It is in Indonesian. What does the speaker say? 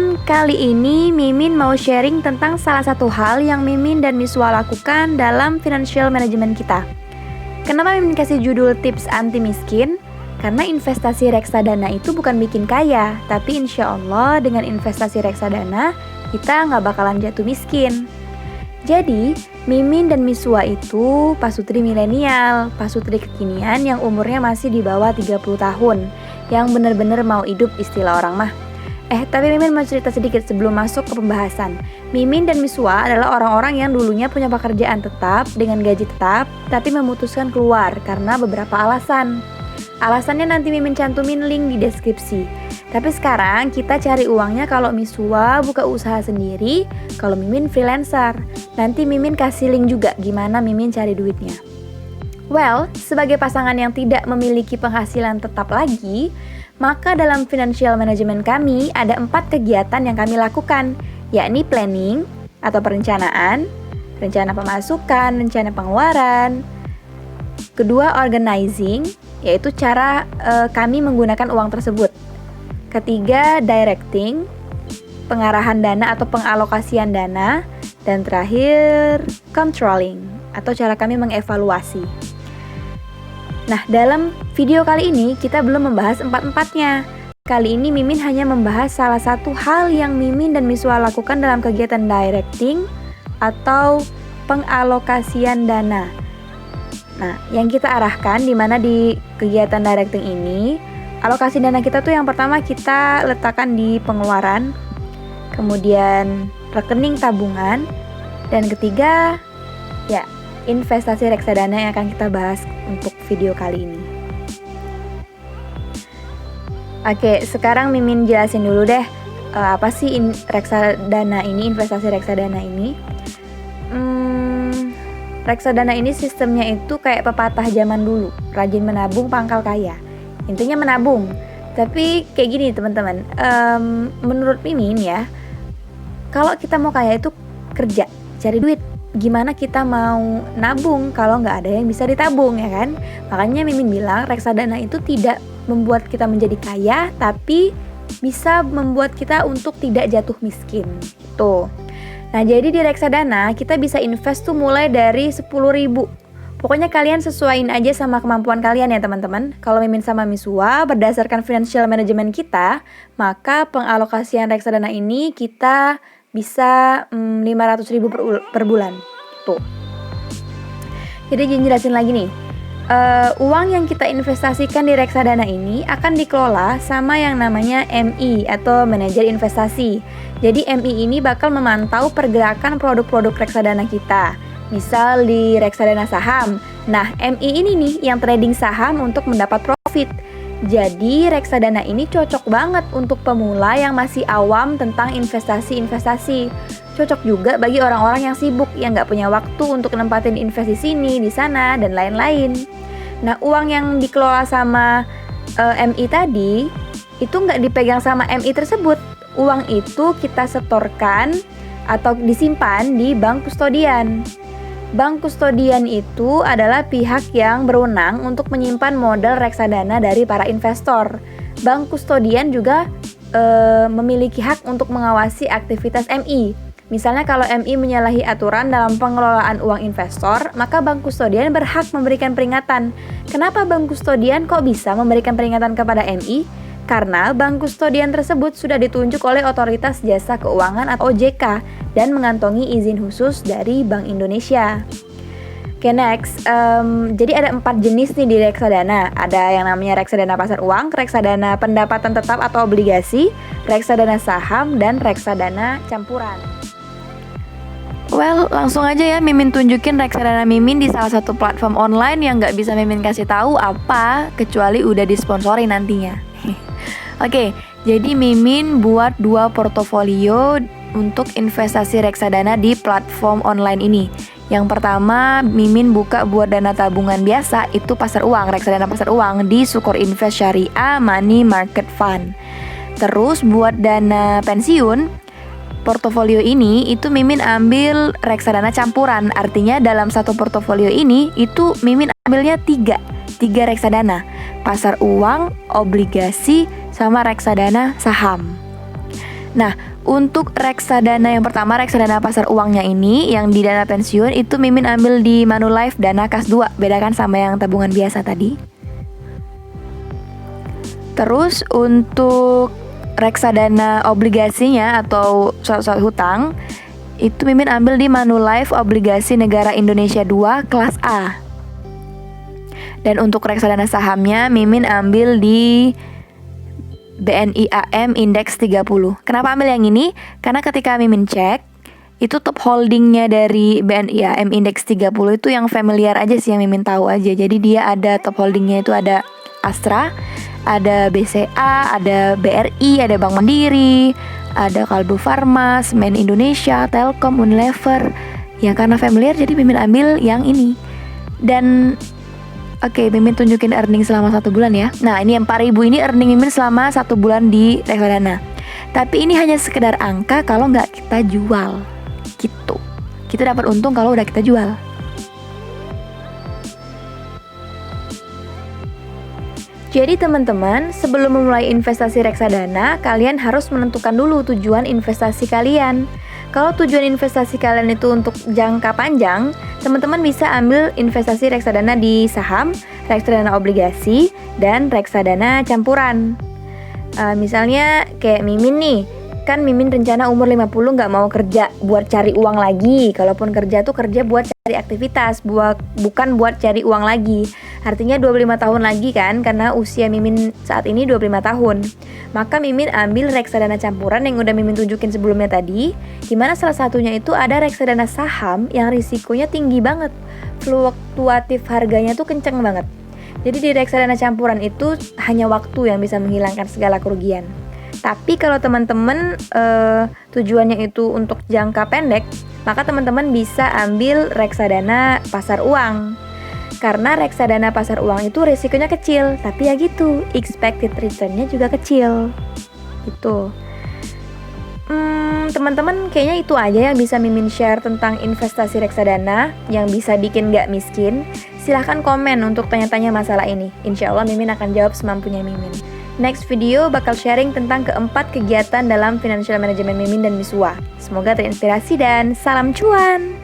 teman-teman, kali ini Mimin mau sharing tentang salah satu hal yang Mimin dan Miswa lakukan dalam financial management kita. Kenapa Mimin kasih judul tips anti miskin? Karena investasi reksadana itu bukan bikin kaya, tapi insya Allah dengan investasi reksadana kita nggak bakalan jatuh miskin. Jadi, Mimin dan Miswa itu pasutri milenial, pasutri kekinian yang umurnya masih di bawah 30 tahun, yang bener-bener mau hidup istilah orang mah. Tapi Mimin mau cerita sedikit sebelum masuk ke pembahasan. Mimin dan Miswa adalah orang-orang yang dulunya punya pekerjaan tetap dengan gaji tetap, tapi memutuskan keluar karena beberapa alasan. Alasannya nanti Mimin cantumin link di deskripsi. Tapi sekarang kita cari uangnya kalau Miswa buka usaha sendiri, kalau Mimin freelancer. Nanti Mimin kasih link juga gimana Mimin cari duitnya. Well, sebagai pasangan yang tidak memiliki penghasilan tetap lagi, maka dalam financial management kami ada 4 kegiatan yang kami lakukan, yakni planning atau perencanaan, rencana pemasukan, rencana pengeluaran. Kedua, organizing, yaitu cara kami menggunakan uang tersebut. Ketiga, directing, pengarahan dana atau pengalokasian dana. Dan terakhir, controlling, atau cara kami mengevaluasi. Nah, dalam video kali ini kita belum membahas 4-empatnya. Kali ini Mimin hanya membahas salah satu hal yang Mimin dan Miswa lakukan dalam kegiatan directing atau pengalokasian dana. Nah, yang kita arahkan di mana di kegiatan directing ini, alokasi dana kita tuh yang pertama kita letakkan di pengeluaran, kemudian rekening tabungan, dan ketiga, ya, investasi reksadana yang akan kita bahas untuk video kali ini. Oke, sekarang Mimin jelasin dulu deh apa sih reksadana ini, investasi reksadana ini. Reksadana ini sistemnya itu kayak pepatah zaman dulu, rajin menabung pangkal kaya. Intinya menabung. Tapi kayak gini teman-teman, menurut Mimin ya, kalau kita mau kaya itu kerja, cari duit. Gimana kita mau nabung kalau nggak ada yang bisa ditabung, ya kan? Makanya Mimin bilang reksadana itu tidak membuat kita menjadi kaya, tapi bisa membuat kita untuk tidak jatuh miskin gitu. Nah, jadi di reksadana kita bisa invest tuh mulai dari 10.000. Pokoknya kalian sesuaiin aja sama kemampuan kalian ya teman-teman. Kalau Mimin sama Miswa berdasarkan financial management kita, maka pengalokasian reksadana ini kita bisa 500.000 per bulan. Tuh. Jadi jelasin lagi nih. Uang yang kita investasikan di reksadana ini akan dikelola sama yang namanya MI atau manajer investasi. Jadi MI ini bakal memantau pergerakan produk-produk reksadana kita. Misal di reksadana saham. Nah, MI ini nih yang trading saham untuk mendapat profit. Jadi reksadana ini cocok banget untuk pemula yang masih awam tentang investasi-investasi. Cocok juga bagi orang-orang yang sibuk, yang nggak punya waktu untuk nempatin investasi sini, di sana, dan lain-lain. Nah, uang yang dikelola sama MI tadi, itu nggak dipegang sama MI tersebut. Uang itu kita setorkan atau disimpan di bank kustodian. Bank kustodian itu adalah pihak yang berwenang untuk menyimpan modal reksadana dari para investor. Bank kustodian juga memiliki hak untuk mengawasi aktivitas MI. Misalnya kalau MI menyalahi aturan dalam pengelolaan uang investor, maka bank kustodian berhak memberikan peringatan. Kenapa bank kustodian kok bisa memberikan peringatan kepada MI? Karena bank kustodian tersebut sudah ditunjuk oleh Otoritas Jasa Keuangan atau OJK dan mengantongi izin khusus dari Bank Indonesia. Oke, next. Jadi ada 4 jenis nih di reksadana. Ada yang namanya reksadana pasar uang, reksadana pendapatan tetap atau obligasi, reksadana saham, dan reksadana campuran. Well, langsung aja ya Mimin tunjukin reksadana Mimin di salah satu platform online yang nggak bisa Mimin kasih tahu apa, kecuali udah disponsori nantinya. Oke, jadi Mimin buat 2 portofolio untuk investasi reksadana di platform online ini. Yang pertama, Mimin buka buat dana tabungan biasa, itu pasar uang, reksadana pasar uang di Sukor Invest Syariah Money Market Fund. Terus buat dana pensiun, portofolio ini itu Mimin ambil reksadana campuran. Artinya dalam satu portofolio ini itu Mimin ambilnya 3 reksadana, pasar uang, obligasi, sama reksadana saham. Nah, untuk reksadana yang pertama, reksadana pasar uangnya ini yang di dana pensiun itu Mimin ambil di Manulife Dana Kas 2, bedakan sama yang tabungan biasa tadi. Terus untuk reksadana obligasinya atau surat-surat hutang itu Mimin ambil di Manulife Obligasi Negara Indonesia 2 kelas A. Dan untuk reksadana sahamnya Mimin ambil di BNI AM Index 30. Kenapa ambil yang ini? Karena ketika Mimin cek, itu top holdingnya dari BNI AM Index 30 itu yang familiar aja sih, yang Mimin tahu aja. Jadi dia ada top holdingnya itu ada Astra, ada BCA, ada BRI, ada Bank Mandiri, ada Kalbu Farma, Semen Indonesia, Telkom, Unilever. Ya karena familiar jadi Mimin ambil yang ini. Dan oke, Mimin tunjukin earning selama 1 bulan ya. Nah, ini yang 4.000 ini earning Mimin selama 1 bulan di reksadana. Tapi ini hanya sekedar angka kalau nggak kita jual. Gitu. Kita dapat untung kalau udah kita jual. Jadi teman-teman, sebelum memulai investasi reksadana, kalian harus menentukan dulu tujuan investasi kalian. Kalau tujuan investasi kalian itu untuk jangka panjang, teman-teman bisa ambil investasi reksadana di saham, reksadana obligasi, dan reksadana campuran. Misalnya kayak Mimin nih, kan Mimin rencana umur 50 nggak mau kerja buat cari uang lagi. Kalaupun kerja tuh kerja buat cari aktivitas, bukan buat cari uang lagi. Artinya 25 tahun lagi kan, karena usia Mimin saat ini 25 tahun. Maka Mimin ambil reksadana campuran yang udah Mimin tunjukin sebelumnya tadi, dimana salah satunya itu ada reksadana saham yang risikonya tinggi banget. Fluktuatif harganya tuh kenceng banget. Jadi di reksadana campuran itu hanya waktu yang bisa menghilangkan segala kerugian. Tapi kalau teman-teman tujuannya itu untuk jangka pendek, maka teman-teman bisa ambil reksadana pasar uang. Karena reksadana pasar uang itu risikonya kecil, tapi ya gitu, expected return-nya juga kecil. Gitu. Teman-teman kayaknya itu aja yang bisa Mimin share tentang investasi reksadana yang bisa bikin gak miskin. Silahkan komen untuk tanya-tanya masalah ini. Insya Allah Mimin akan jawab semampunya Mimin. Next video bakal sharing tentang keempat kegiatan dalam financial management Mimin dan Miswa. Semoga terinspirasi dan salam cuan!